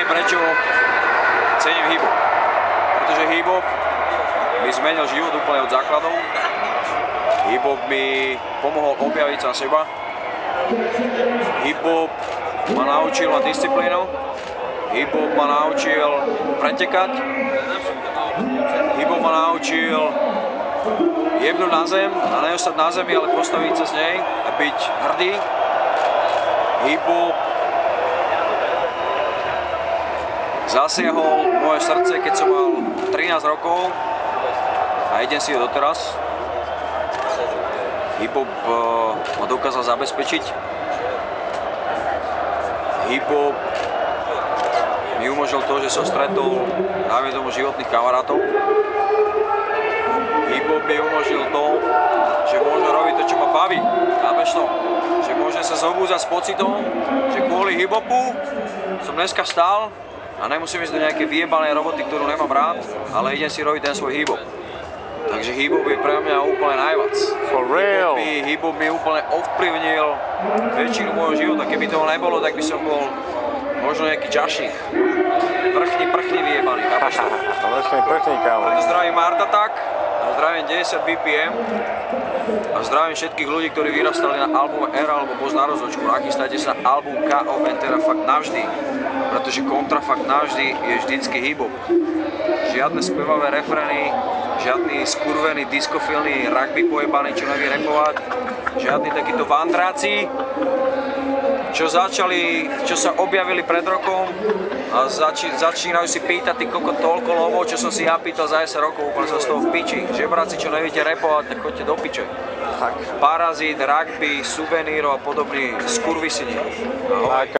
vysvetlenie, prečo cením hip-hop. Pretože hip-hop mi zmenil život úplne od základov. Hip-hop mi pomohol objaviť sám seba. Hip-hop ma naučil na disciplínu. Hip-hop ma naučil pretekať. Hip-hop ma naučil jebnúť na zem a neostať na zemi, ale postaviť sa z nej a byť hrdý. Hip-hop zasiahol moje srdce, keď som mal 13 rokov a idem si ho doteraz. Hip-hop ma dokázal zabezpečiť. Hip-hop mi umožnil to, že som stretol najmä životných kamarátov. Hip-hop mi umožnil to, že môžem robiť to, čo ma baví. Chápeš to? Že môžem sa zobúdzať s pocitom, že kvôli hip-hopu som dneska stál a nemusím ísť do nejakej vyjebanej roboty, ktorú nemám rád, ale idem si robiť ten svoj hip-hop. Takže hip-hop je pre mňa úplne najviac. For real? Hip-hop mi úplne ovplyvnil väčšinu môjho života. Keby toho nebolo, tak by som bol možno nejaký čašník. Prchni vyjebaný, chápeš to? Prchni, kámo. Preto zdravím Art Attack, zdravím 90 BPM a zdravím všetkých ľudí, ktorí vyrastali na albume Era alebo Boss na rozločku. Nachystajte sa na album K.O. Entera fakt navždy, pretože kontrafakt navždy je vždycky hip-hop. Žiadne spevavé refrény, žiadny skurvený, diskofilný rugby pojebaný, čo nevie repovať, žiadni takíto vandráci, čo sa objavili pred rokom a začínajú si pýtať ty kokot toľko lovov, čo som si ja pýtal za 10 rokov, úplne som z toho v piči. Žebráci, čo neviete repovať, tak choďte do piče. Parazit, rugby, suvenírov a podobní skurvisini.